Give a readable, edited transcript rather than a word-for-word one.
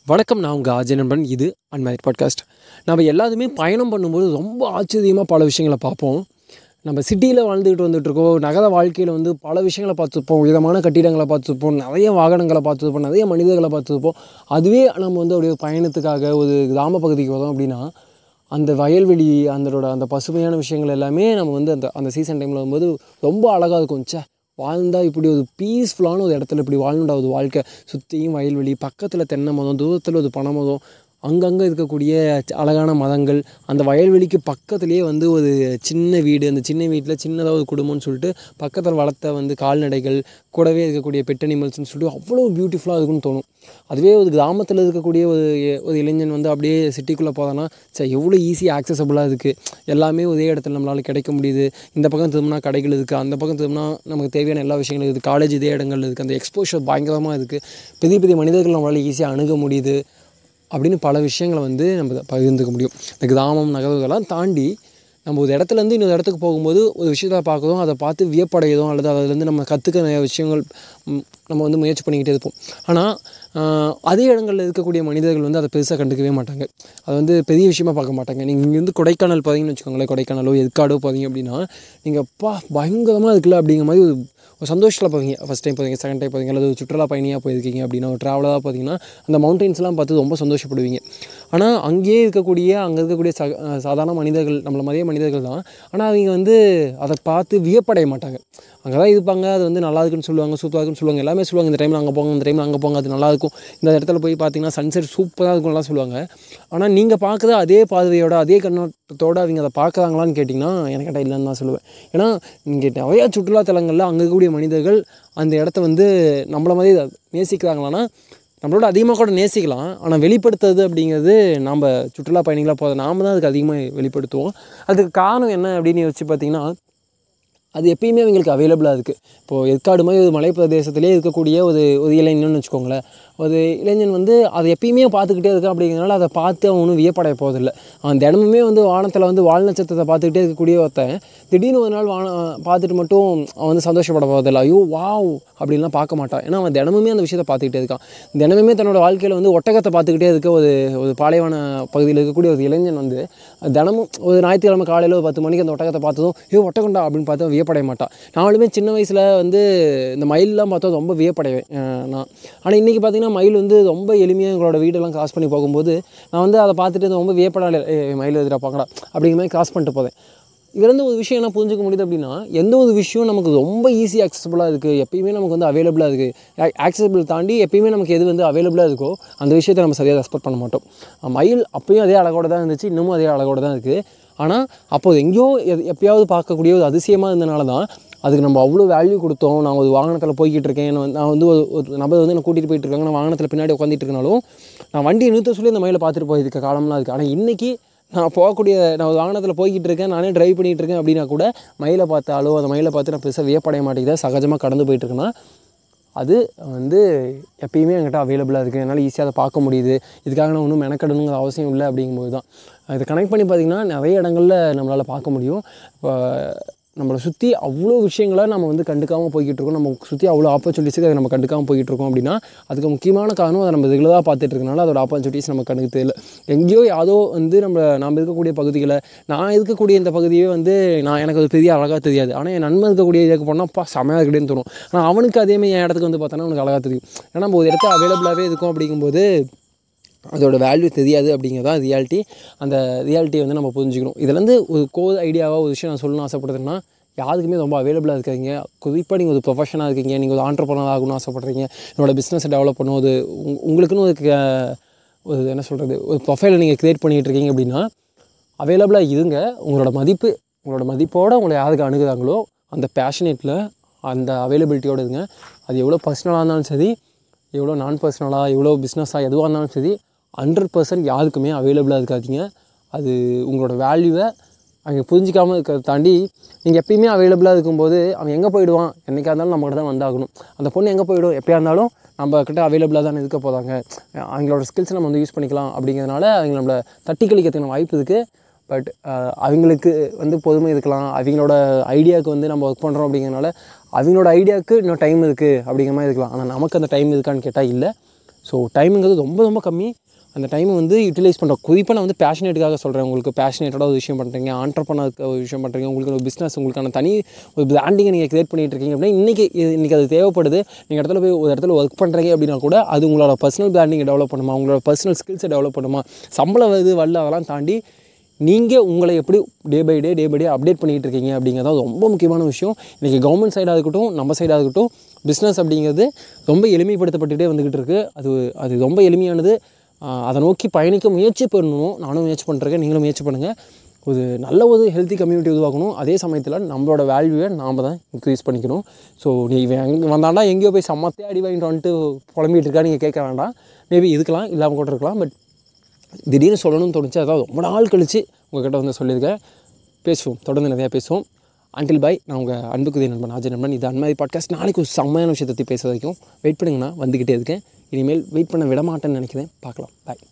வணக்கம், நான் உங்கள் அஜய் நண்பன். இது அன்மேரிட் பாட்காஸ்ட். நம்ம எல்லாத்துமே பயணம் பண்ணும்போது ரொம்ப ஆச்சரியமாக பல விஷயங்களை பார்ப்போம். நம்ம சிட்டியில் வாழ்ந்துக்கிட்டு வந்துட்டுருக்கோம். நகர வாழ்க்கையில் பல விஷயங்களை பார்த்துருப்போம். விதமான கட்டிடங்களை பார்த்துருப்போம், நிறைய வாகனங்களை பார்த்துருப்போம், நிறைய மனிதர்களை பார்த்துருப்போம். அதுவே நம்ம அப்படியே பயணத்துக்காக ஒரு கிராம பகுதிக்கு வரோம் அப்படின்னா, அந்த வயல்வெளி அந்த பசுமையான விஷயங்கள் எல்லாமே நம்ம அந்த அந்த சீசன் டைமில் வரும்போது ரொம்ப அழகாக இருக்கும். வாழ்ந்தால் இப்படி ஒரு பீஸ்ஃபுல்லான ஒரு இடத்துல இப்படி வாழணுண்டா ஒரு வாழ்க்கை. சுற்றியும் வயல்வெளி, பக்கத்தில் தென்னை மரம், தூரத்தில் ஒரு பனை மரம், அங்கங்கே இருக்கக்கூடிய அழகான மரங்கள், அந்த வயல்வெளிக்கு பக்கத்துலேயே ஒரு சின்ன வீடு, அந்த சின்ன வீட்டில் சின்னதாக ஒரு குடும்பம்னு சொல்லிட்டு பக்கத்தில் வளர்த்த கால்நடைகள், கூடவே இருக்கக்கூடிய பெட் அனிமல்ஸ்னு சொல்லிட்டு அவ்வளோ பியூட்டிஃபுல்லாக இருக்குன்னு தோணும். அதுவே ஒரு கிராமத்தில் இருக்கக்கூடிய ஒரு இளைஞன் அப்படியே சிட்டிக்குள்ளே போதான்னா, எவ்வளோ ஈஸியாக ஆக்சசபிளாக இருக்குது, எல்லாமே ஒரே இடத்துல நம்மளால் கிடைக்க முடியுது. இந்த பக்கம் திரும்பினா கடைகள் இருக்குது, அந்த பக்கம் திரும்பினா நமக்கு தேவையான எல்லா விஷயங்களும் இருக்குது, காலேஜ் இதே இடங்கள் இருக்குது, அந்த எக்ஸ்போஷர் பயங்கரமாக இருக்குது, பெரிய பெரிய மனிதர்கள் நம்மளால் ஈஸியாக அணுக முடியுது அப்படின்னு பல விஷயங்களை நம்ம பகிர்ந்துக்க முடியும். இந்த கிராமம் நகர்வுகள்லாம் தாண்டி நம்ம ஒரு இடத்துலேருந்து இன்னொரு இடத்துக்கு போகும்போது ஒரு விஷயத்தை பார்க்குறோம், அதை பார்த்து வியப்படையதும் அல்லது அதிலேருந்து நம்ம கற்றுக்க நிறைய விஷயங்கள் நம்ம முயற்சி பண்ணிக்கிட்டே இருப்போம். ஆனால் அதே இடங்களில் இருக்கக்கூடிய மனிதர்கள் அதை பெருசாக கண்டுக்கவே மாட்டாங்க. அது பெரிய விஷயமா பார்க்க மாட்டாங்க. நீங்கள் இங்கேருந்து கொடைக்கானல் போகிறீங்கன்னு வச்சுக்கோங்களேன், கொடைக்கானலோ எதுக்காடோ போகிறீங்க அப்படின்னா, நீங்கள் பயங்கரமாக இருக்குல்ல அப்படிங்கிற மாதிரி ஒரு சந்தோஷத்தில் போவீங்க. ஃபஸ்ட் டைம் போகிறீங்க, செகண்ட் டைம் போகிறீங்க, அல்லது ஒரு சுற்றுலா பயணியாக போயிருக்கீங்க அப்படின்னா, ஒரு ட்ராவலாக பார்த்தீங்கன்னா அந்த மவுண்டெயின்ஸ்லாம் பார்த்து ரொம்ப சந்தோஷப்படுவீங்க. ஆனால் அங்கே இருக்கக்கூடிய சாதாரண மனிதர்கள், நம்மள மாதிரியே மனிதர்கள் தான். ஆனால் அவங்க அதை பார்த்து வியப்படைய மாட்டாங்க. அங்கே தான் இருப்பாங்க, அது நல்லா இருக்குன்னு சொல்லுவாங்க, சூப்பராக இருக்குன்னு சொல்லுவாங்க, எல்லாமே சொல்லுவாங்க. இந்த டைமில் அங்கே போங்க, இந்த டைமில் அங்கே போங்க, அது நல்லாயிருக்கும், இந்த இடத்துல போய் பார்த்தீங்கன்னா சன்செட் சூப்பராக இருக்கும்லாம் சொல்லுவாங்க. ஆனால் நீங்கள் பார்க்குற அதே பார்வையோட, அதே கண்ணோட்டத்தோடு அவங்க அதை பார்க்குறாங்களான்னு கேட்டிங்கன்னா எனக்கு கேட்டால் இல்லைன்னு தான் சொல்லுவேன். ஏன்னா இங்கே நிறையா சுற்றுலாத்தலங்களில் அங்கே இருக்கக்கூடிய மனிதர்கள் அந்த இடத்த நம்மள மாதிரி நேசிக்கிறாங்களான்னா, நம்மளோட அதிகமாக கூட நேசிக்கலாம். ஆனால் வெளிப்படுத்துறது அப்படிங்கிறது நம்ம சுற்றுலா பயணிகளாக போகிறத நாம் தான் அதுக்கு அதிகமாக வெளிப்படுத்துவோம். அதுக்கு காரணம் என்ன அப்படின்னு யோசிச்சு பார்த்திங்கன்னா, அது எப்பயுமே அவங்களுக்கு அவைலபிளாக இருக்குது. இப்போது ஏற்காடு மாதிரி ஒரு மலை பிரதேசத்திலே இருக்கக்கூடிய ஒரு இளைஞன்னு வச்சுக்கோங்களேன். ஒரு இளைஞன் அதை எப்பயுமே பார்த்துக்கிட்டே இருக்கான். அப்படிங்கிறனால அதை பார்த்து அவன் ஒன்றும் வியப்படைய போவதில்லை. அவன் தினமுமே வானத்தில் வால் நட்சத்திரத்தை பார்த்துக்கிட்டே இருக்கக்கூடிய ஒருத்தன் திடீர்னு ஒரு நாள் பார்த்துட்டு மட்டும் அவன் சந்தோஷப்பட போவதில்லை. ஐயோ வாவ் அப்படின்லாம் பார்க்க மாட்டான். ஏன்னா அவன் தினமுமே அந்த விஷயத்தை பார்த்துக்கிட்டே இருக்கான். தினமுமே தன்னோட வாழ்க்கையில் ஒட்டகத்தை பார்த்துக்கிட்டே இருக்க ஒரு பாலைவன பகுதியில் இருக்கக்கூடிய ஒரு இளைஞன் தினமும் ஒரு ஞாயிற்றுக்கிழமை காலையில் ஒரு 10 மணிக்கு அந்த ஒட்டகத்தை பார்த்ததும் ஒட்டகண்டா அப்படின்னு பார்த்தா வியப்படைய மாட்டான். நானுமே சின்ன வயசில் இந்த மயிலெலாம் பார்த்தா ரொம்ப வியப்படைவேன் நான். ஆனால் இன்றைக்கி பார்த்திங்கன்னா மயில் ரொம்ப எளிமையாக எங்களோட வீடெல்லாம் கிராஸ் பண்ணி போகும்போது நான் அதை பார்த்துட்டு ரொம்ப வியப்படாத மயில் எதிராக பார்க்கடா அப்படிங்கிற மாதிரி கிராஸ் பண்ணிட்டு போவேன். இதுலேருந்து ஒரு விஷயம் என்ன புரிஞ்சுக்க முடியுது அப்படின்னா, எந்த ஒரு விஷயம் நமக்கு ரொம்ப ஈஸியாக அக்சசபிளாக இருக்குது, எப்பயுமே நமக்கு அவைலபிளாக இருக்குது, ஆக்சசபிள் தாண்டி எப்பயுமே நமக்கு எது அவைலபிளாக இருக்கோ அந்த விஷயத்தை நம்ம சரியாக ரெஸ்பெக்ட் பண்ண மாட்டோம். மயில் அப்பயும் அதே அழகோடு தான் இருந்துச்சு, இன்னமும் அதே அழகோடு தான் இருக்குது. ஆனால் அப்போது எங்கேயோ எப்பயாவது பார்க்கக்கூடிய ஒரு அதிசயமாக இருந்தனால தான் அதுக்கு நம்ம அவ்வளோ வேல்யூ கொடுத்தோம். நான் ஒரு வாகனத்தில் போய்கிட்டு இருக்கேன், நான் ஒரு நபர் என்னை கூட்டிகிட்டு போயிட்டு இருக்காங்க, நான் வாகனத்தில் பின்னாடி உட்காந்துட்டு இருக்கனாலும் நான் வண்டியை நிறுத்த சொல்லி அந்த மயிலை பார்த்துட்டு போயிருக்க காலம்லாம் இருக்குது. ஆனால் இன்றைக்கி நான் ஒரு வாகனத்தில் போய்கிட்டு இருக்கேன், நானே ட்ரைவ் பண்ணிகிட்டு இருக்கேன் அப்படின்னா கூட மயிலை பார்த்தாலோ அந்த மயிலை பார்த்து நான் பெருசாக வியப்படைய மாட்டேங்குது, சகஜமாக கடந்து போயிட்டுருக்கேன்னா அது எப்பயுமே என்கிட்ட அவைலபிளாக இருக்குது, என்னால் ஈஸியாக அதை பார்க்க முடியுது. இதுக்காக நான் ஒன்றும் மெனக்கடணுங்கிற அவசியம் இல்லை. அப்படிங்கும்போது தான் இதை கனெக்ட் பண்ணி பார்த்திங்கன்னா நிறைய இடங்களில் நம்மளால் பார்க்க முடியும். இப்போ நம்மளை சுற்றி அவ்வளோ விஷயங்களை நம்ம கண்டுக்காமல் போய்கிட்டு இருக்கோம், நம்ம சுற்றி அவ்வளோ ஆப்பர்ச்சுனிட்டிஸுக்கு அதை நம்ம கண்டுக்காமல் போய்கிட்டு இருக்கோம் அப்படின்னா அதுக்கு முக்கியமான காரணம் அதை நம்ம ரெகுலராக பார்த்துட்டு இருக்கனால அதோட ஆப்பர்ச்சுனிட்டிஸ் நம்ம கண்டுக்கு தெரியல. எங்கேயோ யாதோ நாம் இருக்கக்கூடிய பகுதிகளை, நான் இருக்கக்கூடிய இந்த பகுதியே எனக்கு அது பெரிய அழகாக தெரியாது, ஆனால் என் நண்பன் இருக்கக்கூடிய இதுக்கு போனால் செமையாக இருக்குன்னு தோணும். ஆனால் அவனுக்கு அதேமாதிரி என் இடத்துக்கு பார்த்தோன்னா அவனுக்கு அழகாக தெரியும். ஏன்னா நம்ம ஒரு இடத்துல அவைலபிளாகவே இருக்கும். அப்படிங்கும்போது அதோட வேல்யூ தெரியாது அப்படிங்கிறதான் ரியாலிட்டி. அந்த ரியாலிட்டியை நம்ம புரிஞ்சுக்கணும். இதுலேருந்து ஒரு கோர் ஐடியாவாக ஒரு விஷயம் நான் சொல்லணும்னு ஆசைப்படுறேன்னா, யாருக்குமே ரொம்ப அவைலபிளாக இருக்காங்க. குறிப்பாக நீங்கள் ஒரு ப்ரொஃபஷனாக இருக்கீங்க, நீங்கள் ஒரு ஆண்டர்ப்ரனர் ஆகணும்னு ஆசைப்பட்றீங்க, என்னோடய பிஸ்னஸை டெவலப் பண்ணும், உங்களுக்குன்னு ஒரு என்ன சொல்கிறது, ஒரு ப்ரொஃபைலை நீங்கள் க்ரியேட் பண்ணிகிட்டு இருக்கீங்க அப்படின்னா அவைலபிளாக இருங்க. உங்களோட மதிப்போடு உங்களை யாருக்கு அணுகுறாங்களோ அந்த பேஷனேட்டில் அந்த அவைலபிலிட்டியோடு இருங்க. அது எவ்வளோ பர்சனலாக இருந்தாலும் சரி, எவ்வளோ நான் பர்சனலாக, எவ்வளோ பிஸ்னஸாக எதுவாக இருந்தாலும் சரி, 100% யாருக்குமே அவைலபிளாக இருக்காதீங்க. அது உங்களோட வேல்யூவை அவங்க புரிஞ்சிக்காமல் இருக்கிறத தாண்டி நீங்கள் எப்பயுமே அவைலபிளாக இருக்கும்போது அவன் எங்கே போயிடுவான், என்றைக்காக இருந்தாலும் நம்மகிட்ட தான் வந்தாகணும். அந்த பொண்ணு எங்கே போயிடும், எப்போயா இருந்தாலும் நம்மக்கிட்ட அவைலபிளாக தான் இருக்க போகிறாங்க, அவங்களோட ஸ்கில்ஸை நம்ம யூஸ் பண்ணிக்கலாம் அப்படிங்கிறதுனால அவங்க நம்மளை தட்டி கழிக்கிறதுக்கான வாய்ப்பு இருக்குது. பட் அவங்களுக்கு பொறுமை இருக்கலாம், அவங்களோட ஐடியாவுக்கு நம்ம ஒர்க் பண்ணுறோம் அப்படிங்கிறனால அவங்களோட ஐடியாவுக்கு இன்னும் டைம் இருக்குது அப்படிங்கிற மாதிரி இருக்கலாம். ஆனால் நமக்கு அந்த டைம் இருக்கான்னு கேட்டால் இல்லை. ஸோ டைமுங்கிறது ரொம்ப ரொம்ப கம்மி. அந்த டைமை வந்து யூட்டிலைஸ் பண்ணுற குறிப்பாக நான் வந்து பேஷனேட்டுக்காக சொல்கிறேன். உங்களுக்கு பேஷனேட்டடாக ஒரு விஷயம் பண்ணுறீங்க, ஆண்டர்ப்ரனருக்கு ஒரு விஷயம் பண்ணுறீங்க, உங்களுக்கு ஒரு பிஸ்னஸ், உங்களுக்கான தனி ஒரு பிராண்டிங்கை நீங்கள் க்ரியேட் பண்ணிகிட்டு இருக்கீங்க அப்படின்னா இன்றைக்கி அது தேவைப்படுது. நீங்கள் இடத்துல போய் ஒரு இடத்துல ஒர்க் பண்ணுறீங்க அப்படின்னா கூட அது உங்களோட பர்சனல் பிராண்டிங்கை டெவலப் பண்ணுமா, உங்களோட பர்சனல் ஸ்கில்ஸை டெவலப் பண்ணுமா, சம்பளம் வரல அதெல்லாம் தாண்டி நீங்கள் உங்களை எப்படி டே பை டே அப்டேட் பண்ணிகிட்டு இருக்கீங்க அப்படிங்கிறது ரொம்ப முக்கியமான விஷயம். இன்றைக்கி கவர்மெண்ட் சைடாக இருக்கட்டும், நம்ம சைடாக இருக்கட்டும், பிஸ்னஸ் அப்படிங்கிறது ரொம்ப எளிமைப்படுத்தப்பட்டுகிட்டே வந்துக்கிட்டு இருக்குது. அது ரொம்ப எளிமையானது. அதை நோக்கி பயணிக்க முயற்சி பண்ணணும். நானும் முயற்சி பண்ணுறேன், நீங்களும் முயற்சி பண்ணுங்கள். ஒரு நல்ல ஒரு ஹெல்த்தி கம்யூனிட்டி உருவாக்கணும். அதே சமயத்தில் நம்மளோட வேல்யூவை நாம் தான் இன்க்ரீஸ் பண்ணிக்கணும். ஸோ நீ எங்கே வந்தாண்டா எங்கேயோ போய் சம்மத்தே அடி வாங்கிட்டு வந்துட்டு புலம்பிகிட்டு இருக்கா நீங்கள் கேட்க வேண்டாம். மேபி இதுக்கெலாம் இல்லாமல் கூட இருக்கலாம். பட் திடீர்னு சொல்லணும்னு தோணுச்சு. அதாவது ரொம்ப நாள் கழித்து உங்கள்கிட்ட வந்து சொல்லியிருக்கேன். பேசுவோம், தொடர்ந்து நிறையா பேசுவோம். அன்டில் பாய். நான் உங்கள் அன்புக்குரிய நண்பன் அஜய் நண்பன். இது அன்மாதிரி பாட்காஸ்ட். நாளைக்கு ஒரு செம்மையான விஷயத்தை பற்றி பேச வரைக்கும் வெயிட் பண்ணுங்கன்னா வந்துக்கிட்டே இருக்கேன். இனிமேல் வெயிட் பண்ண விடமாட்டேன்னு நினைக்கிறேன். பார்க்கலாம். பாய்.